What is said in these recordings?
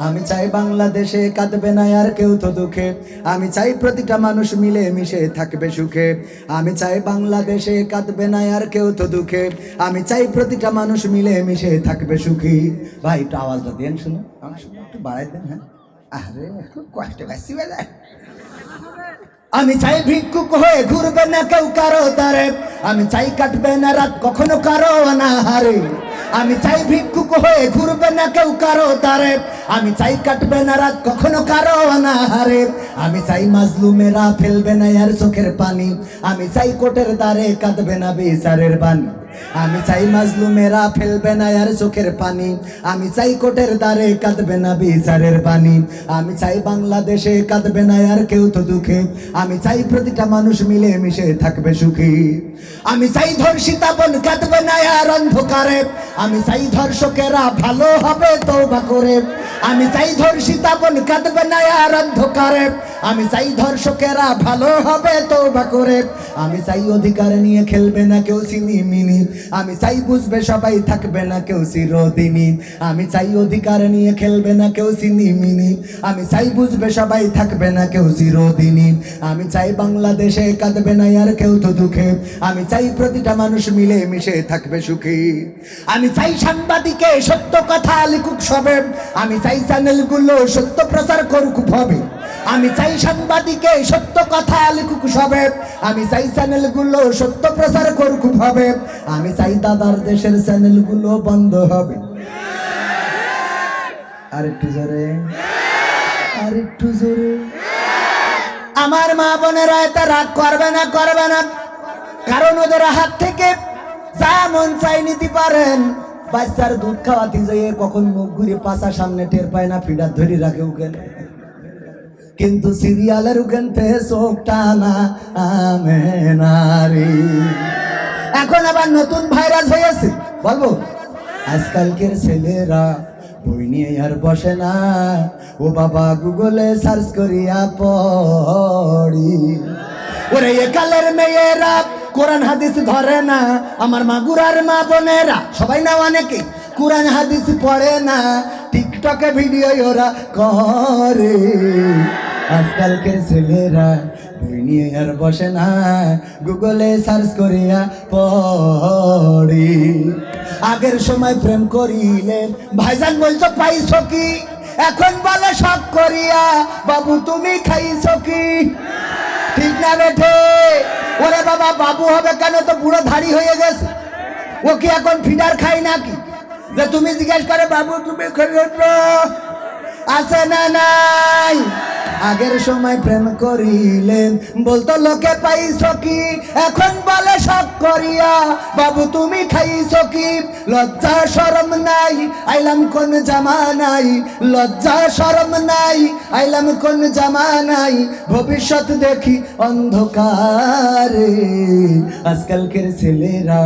আমি চাই বাংলাদেশে কাঁদবে না আর কেউ তো দুঃখে, আমি চাই প্রতিটা মানুষ মিলে মিশে থাকবে সুখে। আমি চাই বাংলাদেশে কাঁদবে না আর কেউ তো দুঃখে, আমি চাই প্রতিটা মানুষ মিলে মিশে থাকবে সুখী। ভাই একটু আওয়াজটা দেন, শুনো একটু বাড়াই দেন। হ্যাঁ, আরে খুব কষ্ট বেশি হয়ে যায়। আমি চাই ভিক্ষুক হয়ে ঘুরবে না কেউ কারো দ্বারে, আমি চাই কাটবে না রাত কখনো কারো অনাহারে। আমি চাই ভিক্ষুক হয়ে ঘুরবে না কেউ কারো দ্বারে, আমি চাই কাটবে না রাত কখনো কারো অনাহারে। আমি চাই মাজলুমেরা ফেলবে না আর চোখের পানি, আমি চাই কোটের দ্বারে কাঁদবে না বিচারের বাণী। আমি চাই মাজলুমেরা ফেলবে না আর চোখের পানি, আমি চাই কোটের দ্বারে কাঁদবে না বিচারের বাণী। আমি চাই বাংলাদেশে কাঁদবে না আর কেউ তো দুঃখে, আমি চাই প্রতিটা মানুষ মিলে মিশে থাকবে সুখী। আমি চাই ধর্ষিতা বোন কাঁদবে না আর অন্ধকারে, আমি চাই ধর্ষকেরা ভালো হবে তওবা করে। আমি চাই ধর্ষিতা বোন কাঁদবে না আর অন্ধকারে, আমি চাই ধর্ষকেরা ভালো হবে তওবা করে। আমি চাই অধিকার নিয়ে খেলবে না কেউ সিনিমিনি, আমি চাই বুঝবে সবাই থাকবে না কেউ চিরদিনই। আমি চাই অধিকার নিয়ে খেলবে না কেউ সিনিমিনি, আমি চাই বুঝবে সবাই থাকবে না কেউ চিরদিনই। আমি চাই বাংলাদেশে কাঁদবে না আর কেউ তো দুঃখে, আমি চাই প্রতিটা মানুষ মিলে মিশে থাকবে সুখী। আমি চাই সাংবাদিকে সত্য কথা লিখুক সবে, আমি চাই চ্যানেলগুলো সত্য প্রচার করুক ভাবে। আমি চাই সাংবাদিকে সত্য কথা লিখুক সবে, আমি চাই চ্যানেলগুলো সত্য প্রচার করুক ভাবে। আমি চাই দাদার দেশের চ্যানেলগুলো বন্ধ হবে। আরেকটু জোরে, আরেকটু জোরে। আমার মা বোনেরা এটা রাগ করবে না, করবে না, কারণ ওদের হাত থেকে যা মন চাই নিতে পারেন। বাচ্চার দুধ খাওয়াতে যেয়ে কখন মুখ ঘুরে পাশা সামনে টের পায় না, পিঠা ধরে রাখে উকেন, কিন্তু সিরিয়ালের উকেন পে চোখ টানা আমেনারি। এখন আবার নতুন ভাইরাস হয়েছে, বলবো আজকালকের ছেলেরা বই নিয়ে আর বসে না, ও বাবা গুগলে সার্চ করিয়া পড়ি। ওরে একালের মেয়েরা কোরআন হাদিস ধরে না, আমার মাগুরার মা বোনেরা সবাই না অনেকে কোরআন হাদিস পড়ে না, টিকটকে ভিডিও ওরা করে। আজকালকের ছেলেরা বই নিয়ে আর বসে না, গুগলে সার্চ করিয়া পড়ি। আগের সময় প্রেম করিলে ভাইজান বলতো পাইছো কি, এখন বলে শখ করিয়া বাবু তুমি খাইছো কি। ঠিক না বেঠে? ওরে বাবা বাবু হবে কেন, তো বুড়ো ধাড়ি হয়ে গেছে, ও কি এখন ফিডার খাই নাকি যে তুমি জিজ্ঞেস করে বাবু তুমি খেয়েছো? আছে না নাই? আগের সময় প্রেম করিলেন বলতো লোকে পাইছো কি, এখন বলে শখ করিয়া বাবু তুমি খাইছো কি। লজ্জা শরম নাই, আইলাম কোন জামানাই, লজ্জা শরম নাই, আইলাম কোন জামানাই, ভবিষ্যৎ দেখি অন্ধকারে। আজকালকের ছেলেরা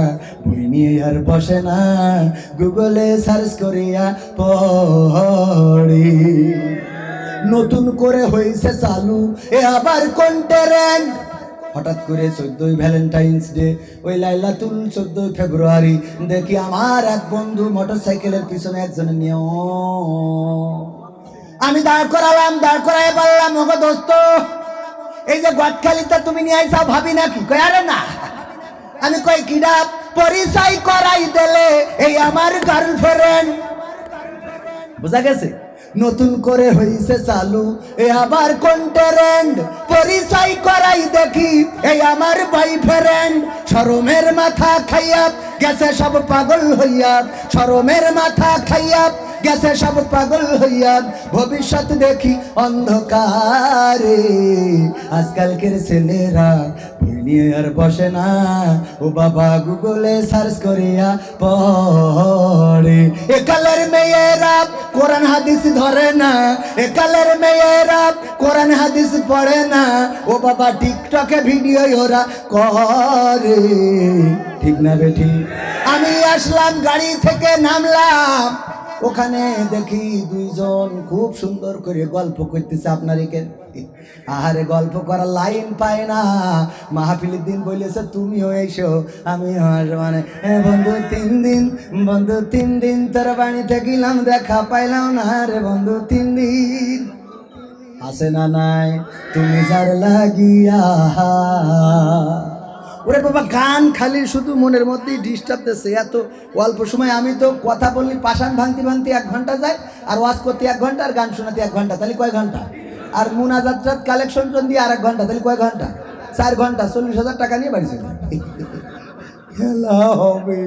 বই নিয়ে আর বসে না, গুগলে সার্চ করিয়া পড়ি। নতুন করে হয়েছে চালু এ আবার কোন ট্রেন্ড, হঠাৎ করে 14ই ভ্যালেন্টাইন্স ডে, ওই লাইলাতুল 14 ফেব্রুয়ারি দেখি আমার এক বন্ধু মোটরসাইকেলের পিছনে একজনের নিয়ে, আমি দাঁড় করালাম, দাঁড় করাই বললাম ওগো দোস্ত এই যে গদখালিতে তুমি নিয়ে আইসা ভাবি নাকি? কই আরে না। আমি কই কিডা? পরিচয় করাই দিলে এই আমার গার্লফ্রেন্ড। বুঝা গেছে? নতুন করে হইছে চালু এ আবার কোন ট্রেন্ড, পরিচয় করাই দেখি এই আমার বয়ফ্রেন্ড। শরমের মাথা খাইয়া গেছে সব পাগল হইয়া, শরমের মাথা খাইয়া গেছে সব পাগল হইয়া, ভবিষ্যৎ দেখি অন্ধকারে। আজকালকের ছেলেরা বই নিয়ে আর বসে না, ও বাবা গুগলে সার্চ করিয়া পড়ে। একালের মেয়েরা কোরআন হাদিস ধরে না, একালের মেয়েরা কোরআন হাদিস পড়ে না, ও বাবা টিকটকে ভিডিও ওরা করে। ঠিক না বেঠি? আমি আসলাম গাড়ি থেকে নামলাম, ওখানে দেখি দুইজন খুব সুন্দর করে গল্প করতেছে। আপনারই কেন আহারে গল্প করার লাইন পায় না। মাহফিলের দিন বলেছে তুমিও এসো আমিও আসবো। মানে বন্ধু 3 দিন, বন্ধু 3 দিন তোর বাড়িতে গেলাম, দেখা পাইলাম না রে বন্ধু 3 দিন। আসে না নাই তুমি যার লাগিয়া। ওরে বাবা গান খালি শুধু মনের মধ্যেই ডিস্টার্ব দিচ্ছে। এত অল্প সময় আমি তো কথা বললি পাষাণ ভাঙতে ভাঙতে 1 ঘন্টা যায়, আর ওয়াজ করতে 1 ঘন্টা, আর গান শোনাতে 1 ঘন্টা, তাহলে কয় ঘন্টা? আর মুনাজাত কালেকশন দিয়ে আর 1 ঘন্টা, তাহলে কয় ঘন্টা? 4 ঘন্টা। 40,000 টাকা নিয়ে বাড়ি চলে খেলা হবে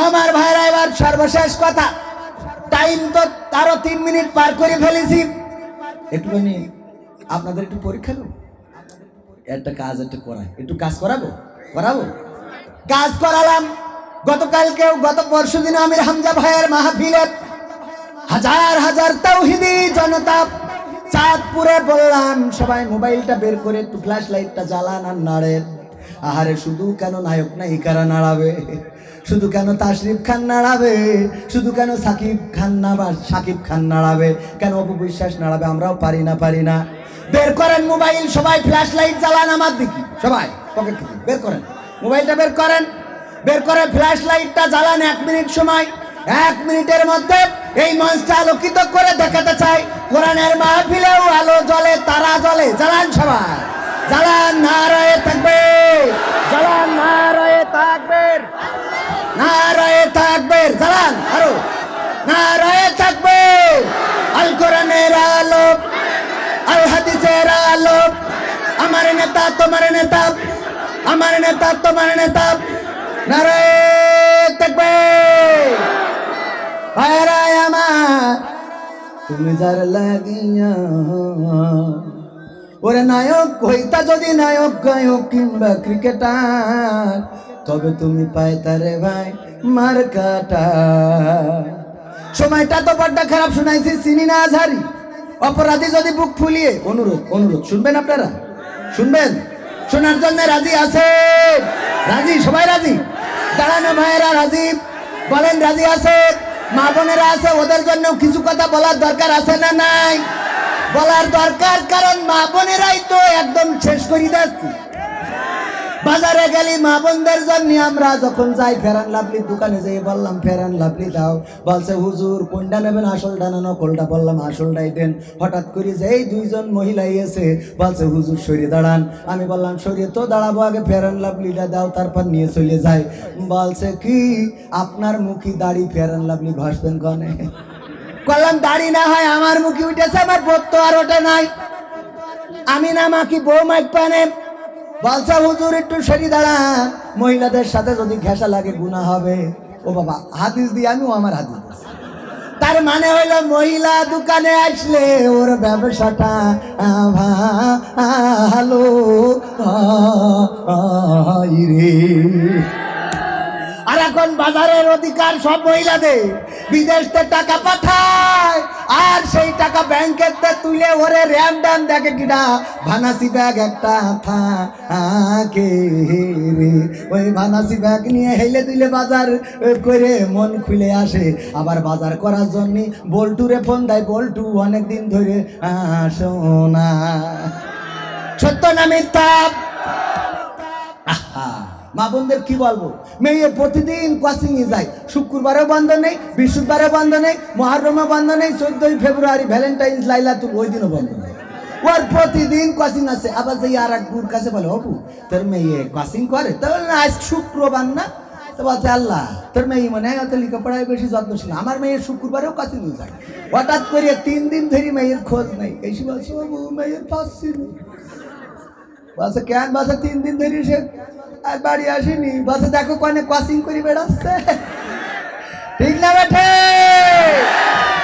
আমার ভাইরা। এবার সর্বশেষ কথা, টাইম তো আরো 3 মিনিট পার করে ফেলেছি। একটুখানি আপনাদের একটু পরীক্ষা নেব, একটা কাজ একটু করাই, একটু কাজ করাবো কাজ করালাম। গতকালকেও গত পরশু দিন আমির হামজা ভাইয়ের মাহফিলে হাজার হাজার তাওহীদি জনতা চাঁদপুরে বললাম সবাই মোবাইলটা বের করে একটু ফ্ল্যাশ লাইটটা জ্বালান আর নাড়েন। আহারে শুধু কেন নায়ক নায়িকারা নাড়াবে, শুধু কেন তাশরিফ খান নাড়াবে, শুধু কেন সাকিব খান নাড়াবে, কেন অপু বিশ্বাস নাড়াবে? আমরাও পারি না। বের করেন মোবাইল, সবাই ফ্ল্যাশ লাইট জ্বালান আমার দিকে, সবাই পকেট থেকে বের করেন মোবাইলটা, বের করে ফ্ল্যাশ লাইটটা জ্বালান। 1 মিনিট সময়, 1 মিনিটের মধ্যে এই মঞ্চটা আলোকিত করে দেখাতে চাই কোরআনের মাহফিলেও আলো জ্বলে, তারা জ্বলে। জ্বালান সবাই, জ্বালান। নারায়ে তাকবীর, জ্বালান। নারায়ে তাকবীর, নারায়ে তাকবীর, জ্বালান আরো। নারায়ে তাকবীর। আল কোরআনের আলো, আল হাদিসের আলো। আমার নেতা তোমার নেতা, আমার নেতা তোমার নেতা। নারায়ে তাকবীর। ভাইরা আমার তুমি যার লাগিয়া, ওরে নায়ক হইতা যদি নায়ক গায়ক কিংবা ক্রিকেটার, তবে তুমি পাইতারে ভাই মার্কাটা। সময়টা তো বড্ড খারাপ শোনাইছি, চিনি না আজহারি। অপরাধী যদি বুক ফুলিয়ে, অনুরোধ শুনবেন আপনারা, শুনবেন? শোনার জন্য রাজি আছে? রাজি? সবাই রাজি? দাঁড়ানো ভাইয়েরা রাজি? বলেন রাজি আছে? মা বোনেরা আছে, ওদের জন্য কিছু কথা বলার দরকার আছে না নাই? বলার দরকার, কারণ মা বোনেরাই তো একদম শেষ করে দিচ্ছি। বাজারে গেলি মা বোনদের জন্য আমরা যখন যাই, ফেরান লাভলি দোকানে যেয়ে বললাম ফেরান লাভলি দাও, বলছে হুজুর কোনটা নেবেন, আসলটা না নকলটা? বললাম আসলটাই দেন। হঠাৎ করে যেই 2 জন মহিলা এসে বলছে হুজুর সরিয়ে দাঁড়ান। আমি বললাম সরিয়ে তো দাঁড়াবো, আগে ফেরান লাভলিটা দাও, তারপর নিয়ে চলে যায়। বলছে কি আপনার মুখি দাড়ি, ফেরান লাভলি ঘষবেন কনে? বললাম দাড়ি না হয় আমার মুখে উঠেছে, আমার বোধ তো আর ওটা নাই। আমি না মাখি, বউ মাইক পানে। বলছে হুজুর একটু সরি দাঁড়ান, মহিলাদের সাথে যদি ঘেঁষা লাগে গুনাহ হবে। ও বাবা, হাদিস দিয়ে আমিও আমার হাদিস। তার মানে হইলো মহিলা দোকানে আসলে ওর ব্যবসাটা ভালো রে। আর এখন বাজারের অধিকার সব মহিলাদের, বিদেশতে টাকা পাঠায়, আর সেই টাকা ব্যাংকের তুলে ওরে র্যাম ড্যাম দেখে কিনা ভানাসি ব্যাগ একটা থাকে রে। ওই ভানাসি ব্যাগ নিয়ে হেলে দিলে বাজার করে মন খুলে আসে। আবার বাজার করার জন্য বল্টুরে ফোন দেয়, বল্টু অনেকদিন ধরে আসো না। সত্য না মিথ্যা? মা বোনদের কি বলবো, মেয়ে প্রতিদিন কোচিং এ যায়, শুক্রবারেও বন্ধ নেই, বৃহস্পতিবারেও বন্ধ নেই, মহরমে বন্ধ নেই, 14 ফেব্রুয়ারি ভ্যালেন্টাইন্স লাইলাতুল ওই দিনও বন্ধ নেই। ওর প্রতিদিন কোচিং আছে। আবার যে আর এক গুর কাছে বলে অপু তোর মেয়ে কোচিং করে, তাহলে আজ শুক্রবার না? তো বলছে আল্লাহ তোর মেয়ে মনে হয় অত লেখাপড়ায় বেশি যত্নশীল, আমার মেয়ের শুক্রবারেও কোচিং এ যায়। হঠাৎ করে 3 দিন ধরে মেয়ের খোঁজ নেই। এসে বলছে বাবু মেয়ের পাচ্ছি না। বলছে কেন? বলছে 3 দিন ধরে সে আর বাড়ি আসেনি। বলছে দেখো কনে কোচিং করে বেড়াচ্ছে। ঠিক না বেঠে?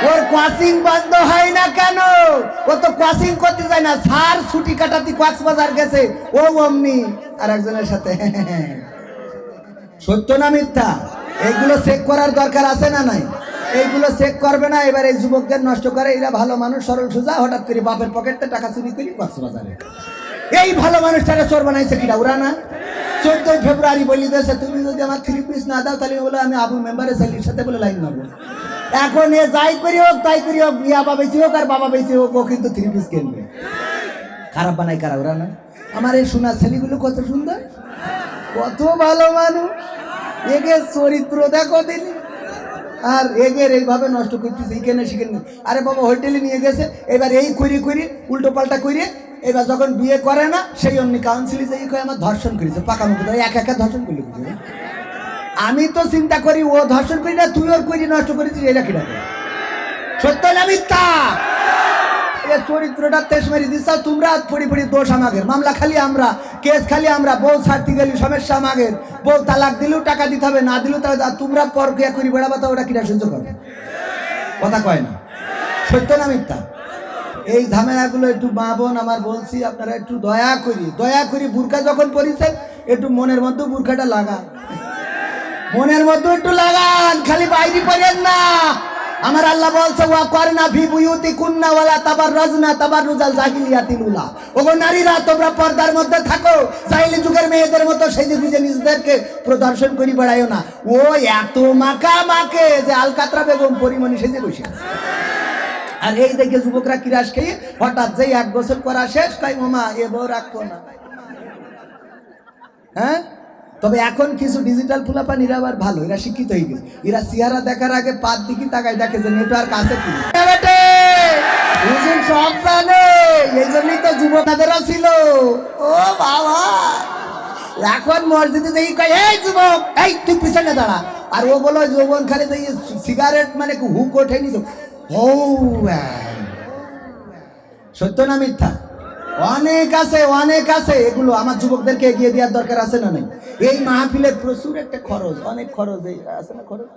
ওর কোচিং বন্ধ হয় না কেন? ও তো কোচিং করতে যায় না, স্যার ছুটি কাটাতে কক্সবাজার গেছে, ও অমনি আর একজনের সাথে। সত্য না মিথ্যা? এইগুলো চেক করার দরকার আছে না নাই? এইগুলো চেক করবে না। এবার এই যুবকদের নষ্ট করে, এরা ভালো মানুষ, সরল সোজা, হঠাৎ করে বাপের পকেটে টাকা চুরি করি কক্সবাজারে। এই ভালো মানুষটাকে চোর বানাইছে কিনা ওরা না? 14 ফেব্রুয়ারি বলি দিয়েছে তুমি যদি আমার 3 পিস না দাও তাহলে বলে আমি আবু মেম্বারের ছেলের সাথে বলে লাইন মারবো। এখন এ যাই করি হোক তাই করি হোক, বাবা বেশি হোক আর বাবা বেশি হোক, ও কিন্তু 3 পিস কিনবে। খারাপ বানাই কারা ওরা না? আমার এই সোনার ছেলেগুলো কত সুন্দর, কত ভালো মানুষ, এগের চরিত্র দেখো দিলি। আর এগের এইভাবে নষ্ট করতেছে এখানে সেখানে। আরে বাবা হোটেলে নিয়ে গেছে, এবার এই করি উল্টো পাল্টা করে, এবার যখন বিয়ে করে না সেই অমনি কাউন্সিলে যাই কয়ে আমার ধর্ষণ করেছে, পাকা মুখ একা ধর্ষণ করলে। আমি তো চিন্তা করি ও ধর্ষণ করি না, তুই ওর করি নষ্ট করেছিস, এটা কি ডাকে? সত্য না মিথ্যা? চরিত্রটা তেজ মেরে দিচ্ছ তোমরা, পড়ি দোষ আমাদের, মামলা খালি আমরা, কেস খালি আমরা, বউ ছাড়তে গেলি সমস্যা আমাদের, বউ তালাক দিলেও টাকা দিতে হবে, না দিলেও তোমরা পরকিয়া করি বেড়াবা, তো ওরা কিনা সহ্য করবে? কথা কয় না? সত্য না মিথ্যা? এই ঝামেলাগুলো একটু মা বোন আমার বলছি আপনারা একটু দয়া করি বুরকা যখন পরিছেন একটু মনের মধ্যে বুরকাটা লাগান, মনের মধ্যে একটু লাগান, খালি বাইরে পড়েন না। আমার আল্লাহ বলছে ওয়া করনা ফি বুয়ুতিকুন্না ওয়ালা তাবাররাজনা তাবাররুজাল জাহিলিয়াতিল উলা। ওগো নারীরা তোমরা পর্দার মধ্যে থাকো, জাহিলি যুগের মেয়েদের মতো সেজে গুজে নিজেদেরকে প্রদর্শন করি বেড়াইও না। ও এত মাকে যে আলকাতরা বেগম পরিমণি সেজে বসে আছে। আর এই দেখে যুবকরা কিরাস খেয়ে হঠাৎ যেই 1 বছর করা শেষ, তাই মামা এ বউ রাখবো না। হ্যাঁ, তবে এখন কিছু ডিজিটাল ফুলাপানিরা আবার ভালো, এরা শিক্ষিত হয়ে গেছে, এরা চেহারা দেখার আগে পাত দিকে তাকায় দেখে যে নেটওয়ার্ক আছে কি। সব জানে, এই জন্যই তো যুবকদেরও ছিল। ও বাবা, এখন মসজিদে দেখি কয় এই যুবক, এই তুই পিছনে দাঁড়া, আর ও বলো যৌবন খালি সিগারেট মানে হুক ওঠে নিছ। ও সত্য না মিথ্যা? অনেক আছে এগুলো আমার যুবকদেরকে এগিয়ে দেওয়ার দরকার আছে না নাই? এই মাহফিলের প্রচুর একটা খরচ, অনেক খরচ আছে না, খরচ